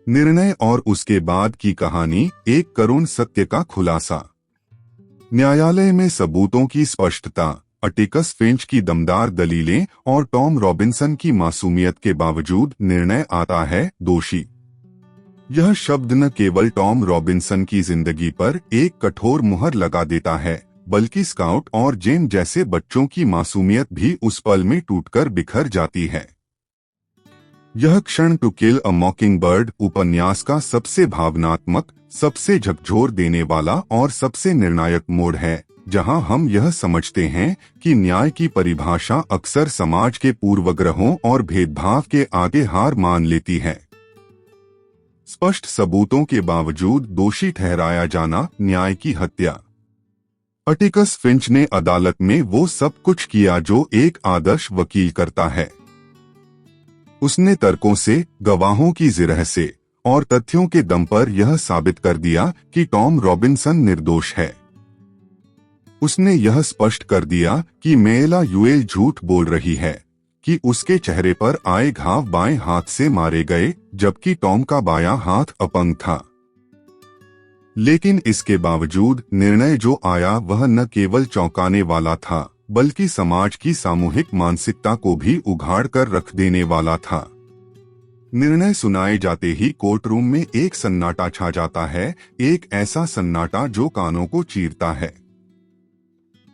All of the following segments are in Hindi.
निर्णय और उसके बाद की कहानी, एक करुण सत्य का खुलासा। न्यायालय में सबूतों की स्पष्टता, अटिकस फिंच की दमदार दलीलें और टॉम रॉबिन्सन की मासूमियत के बावजूद निर्णय आता है दोषी। यह शब्द न केवल टॉम रॉबिन्सन की जिंदगी पर एक कठोर मुहर लगा देता है, बल्कि स्काउट और जेन जैसे बच्चों की मासूमियत भी उस पल में टूटकर बिखर जाती है। यह क्षण टू किल अ मॉकिंगबर्ड उपन्यास का सबसे भावनात्मक, सबसे झकझोर देने वाला और सबसे निर्णायक मोड़ है, जहां हम यह समझते हैं कि न्याय की परिभाषा अक्सर समाज के पूर्वग्रहों और भेदभाव के आगे हार मान लेती है। स्पष्ट सबूतों के बावजूद दोषी ठहराया जाना, न्याय की हत्या। अटिकस फिंच ने अदालत में वो सब कुछ किया जो एक आदर्श वकील करता है। उसने तर्कों से, गवाहों की जिरह से और तथ्यों के दम पर यह साबित कर दिया कि टॉम रॉबिन्सन निर्दोष है। उसने यह स्पष्ट कर दिया कि मेला यूएल झूठ बोल रही है, कि उसके चेहरे पर आए घाव बाएं हाथ से मारे गए, जबकि टॉम का बायां हाथ अपंग था। लेकिन इसके बावजूद निर्णय जो आया वह न केवल चौंकाने वाला था, बल्कि समाज की सामूहिक मानसिकता को भी उघाड़ कर रख देने वाला था। निर्णय सुनाए जाते ही कोर्टरूम में एक सन्नाटा छा जाता है, एक ऐसा सन्नाटा जो कानों को चीरता है।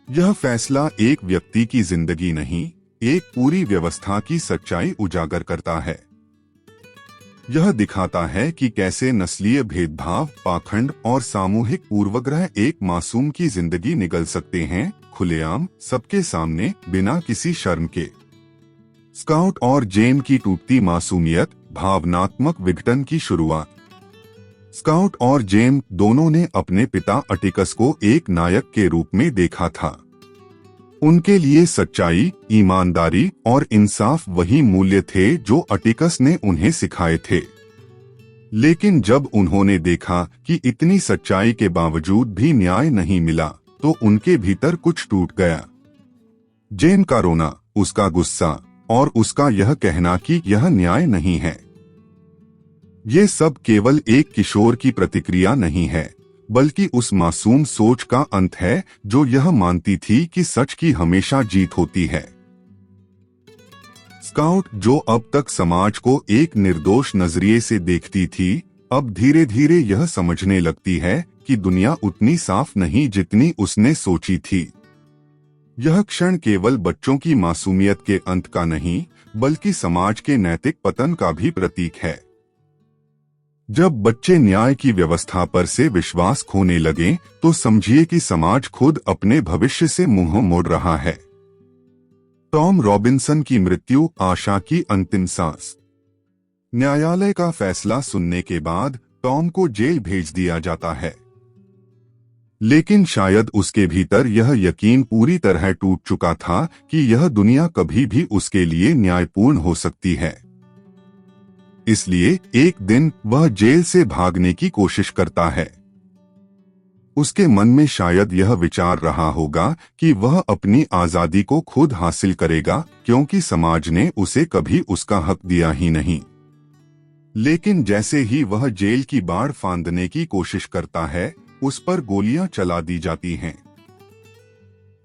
यह फैसला एक व्यक्ति की जिंदगी नहीं, एक पूरी व्यवस्था की सच्चाई उजागर करता है। यह दिखाता है कि कैसे नस्लीय भेदभाव, पाखंड और सामूहिक पूर्वग्रह एक मासूम की जिंदगी निगल सकते हैं, खुलेआम, सबके सामने, बिना किसी शर्म के। स्काउट और जेन की टूटती मासूमियत, भावनात्मक विघटन की शुरुआत। स्काउट और जेन दोनों ने अपने पिता अटिकस को एक नायक के रूप में देखा था। उनके लिए सच्चाई, ईमानदारी और इंसाफ वही मूल्य थे जो अटिकस ने उन्हें सिखाए थे। लेकिन जब उन्होंने देखा कि इतनी सच्चाई के बावजूद भी न्याय नहीं मिला, तो उनके भीतर कुछ टूट गया। जेन का रोना, उसका गुस्सा और उसका यह कहना कि यह न्याय नहीं है, ये सब केवल एक किशोर की प्रतिक्रिया नहीं है, बल्कि उस मासूम सोच का अंत है जो यह मानती थी कि सच की हमेशा जीत होती है। स्काउट, जो अब तक समाज को एक निर्दोष नजरिए से देखती थी, अब धीरे धीरे यह समझने लगती है कि दुनिया उतनी साफ नहीं जितनी उसने सोची थी। यह क्षण केवल बच्चों की मासूमियत के अंत का नहीं, बल्कि समाज के नैतिक पतन का भी प्रतीक है। जब बच्चे न्याय की व्यवस्था पर से विश्वास खोने लगे, तो समझिए कि समाज खुद अपने भविष्य से मुंह मोड़ रहा है। टॉम रॉबिन्सन की मृत्यु, आशा की अंतिम सांस। न्यायालय का फैसला सुनने के बाद टॉम को जेल भेज दिया जाता है। लेकिन शायद उसके भीतर यह यकीन पूरी तरह टूट चुका था कि यह दुनिया कभी भी उसके लिए न्यायपूर्ण हो सकती है। इसलिए एक दिन वह जेल से भागने की कोशिश करता है। उसके मन में शायद यह विचार रहा होगा कि वह अपनी आजादी को खुद हासिल करेगा, क्योंकि समाज ने उसे कभी उसका हक दिया ही नहीं। लेकिन जैसे ही वह जेल की बाड़ फांदने की कोशिश करता है, उस पर गोलियां चला दी जाती हैं।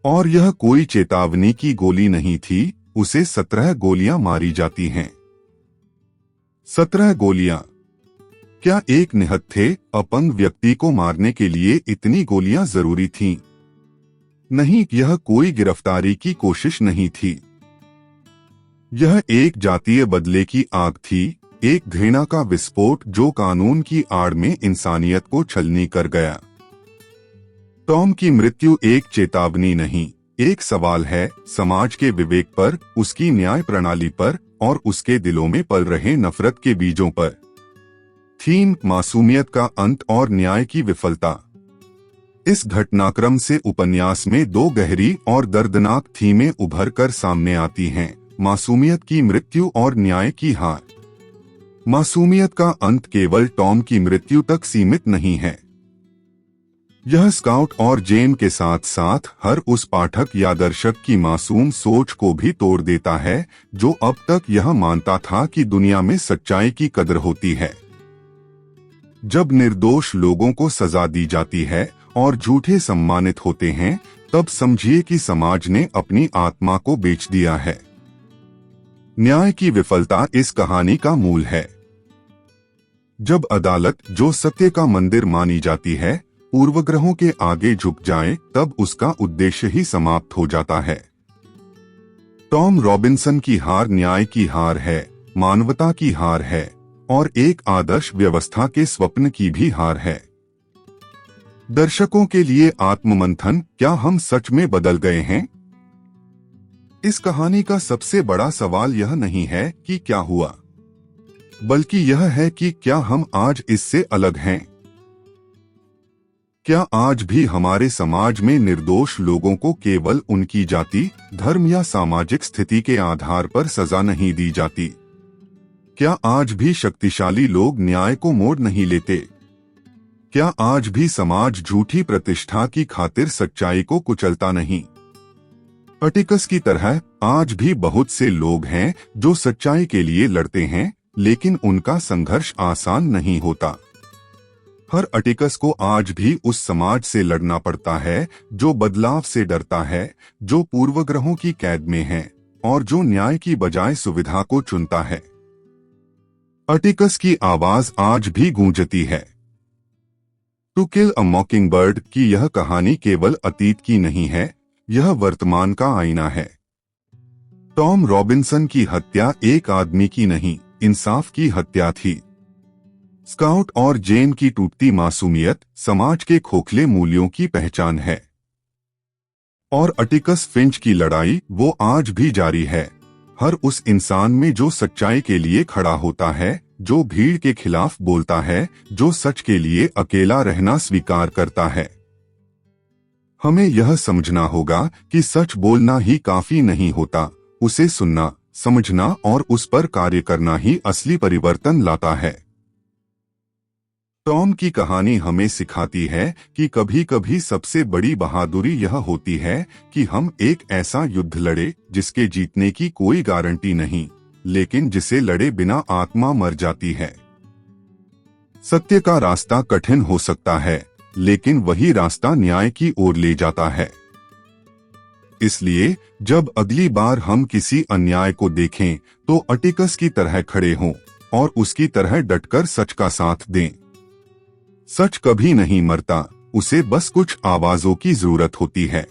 और यह कोई चेतावनी की गोली नहीं थी, उसे 17 गोलियां मारी जाती हैं। 17 गोलियां। क्या एक निहत्थे, अपंग व्यक्ति को मारने के लिए इतनी गोलियां जरूरी थीं? नहीं, यह कोई गिरफ्तारी की कोशिश नहीं थी। यह एक जातीय बदले की आग थी, एक घृणा का विस्फोट जो कानून की आड़ में इंसानियत को छलनी कर गया। टॉम की मृत्यु एक चेतावनी नहीं, एक सवाल है, समाज के विवेक पर, उसकी न्याय प्रणाली पर और उसके दिलों में पल रहे नफरत के बीजों पर। थीम, मासूमियत का अंत और न्याय की विफलता। इस घटनाक्रम से उपन्यास में दो गहरी और दर्दनाक थीमें उभर कर सामने आती हैं, मासूमियत की मृत्यु और न्याय की हार। मासूमियत का अंत केवल टॉम की मृत्यु तक सीमित नहीं है। यह स्काउट और जेन के साथ साथ हर उस पाठक या दर्शक की मासूम सोच को भी तोड़ देता है, जो अब तक यह मानता था कि दुनिया में सच्चाई की कदर होती है। जब निर्दोष लोगों को सजा दी जाती है और झूठे सम्मानित होते हैं, तब समझिए कि समाज ने अपनी आत्मा को बेच दिया है। न्याय की विफलता इस कहानी का मूल है। जब अदालत, जो सत्य का मंदिर मानी जाती है, पूर्वग्रहों के आगे झुक जाए, तब उसका उद्देश्य ही समाप्त हो जाता है। टॉम रॉबिन्सन की हार न्याय की हार है, मानवता की हार है और एक आदर्श व्यवस्था के स्वप्न की भी हार है। दर्शकों के लिए आत्ममंथन, क्या हम सच में बदल गए हैं? इस कहानी का सबसे बड़ा सवाल यह नहीं है कि क्या हुआ, बल्कि यह है कि क्या हम आज इससे अलग हैं? क्या आज भी हमारे समाज में निर्दोष लोगों को केवल उनकी जाति, धर्म या सामाजिक स्थिति के आधार पर सजा नहीं दी जाती? क्या आज भी शक्तिशाली लोग न्याय को मोड़ नहीं लेते? क्या आज भी समाज झूठी प्रतिष्ठा की खातिर सच्चाई को कुचलता नहीं? अटिकस की तरह आज भी बहुत से लोग हैं जो सच्चाई के लिए लड़ते हैं, लेकिन उनका संघर्ष आसान नहीं होता। हर अटिकस को आज भी उस समाज से लड़ना पड़ता है जो बदलाव से डरता है, जो पूर्वग्रहों की कैद में है और जो न्याय की बजाय सुविधा को चुनता है। अटिकस की आवाज आज भी गूंजती है। टू किल अ मॉकिंगबर्ड की यह कहानी केवल अतीत की नहीं है, यह वर्तमान का आईना है। टॉम रॉबिन्सन की हत्या एक आदमी की नहीं, इंसाफ की हत्या थी। स्काउट और जेन की टूटती मासूमियत समाज के खोखले मूल्यों की पहचान है। और अटिकस फिंच की लड़ाई वो आज भी जारी है, हर उस इंसान में जो सच्चाई के लिए खड़ा होता है, जो भीड़ के खिलाफ बोलता है, जो सच के लिए अकेला रहना स्वीकार करता है। हमें यह समझना होगा कि सच बोलना ही काफी नहीं होता, उसे सुनना, समझना और उस पर कार्य करना ही असली परिवर्तन लाता है। टॉम की कहानी हमें सिखाती है कि कभी कभी सबसे बड़ी बहादुरी यह होती है कि हम एक ऐसा युद्ध लड़े जिसके जीतने की कोई गारंटी नहीं, लेकिन जिसे लड़े बिना आत्मा मर जाती है। सत्य का रास्ता कठिन हो सकता है, लेकिन वही रास्ता न्याय की ओर ले जाता है। इसलिए जब अगली बार हम किसी अन्याय को देखें, तो अटिकस की तरह खड़े हों और उसकी तरह डटकर सच का साथ दें। सच कभी नहीं मरता, उसे बस कुछ आवाजों की जरूरत होती है।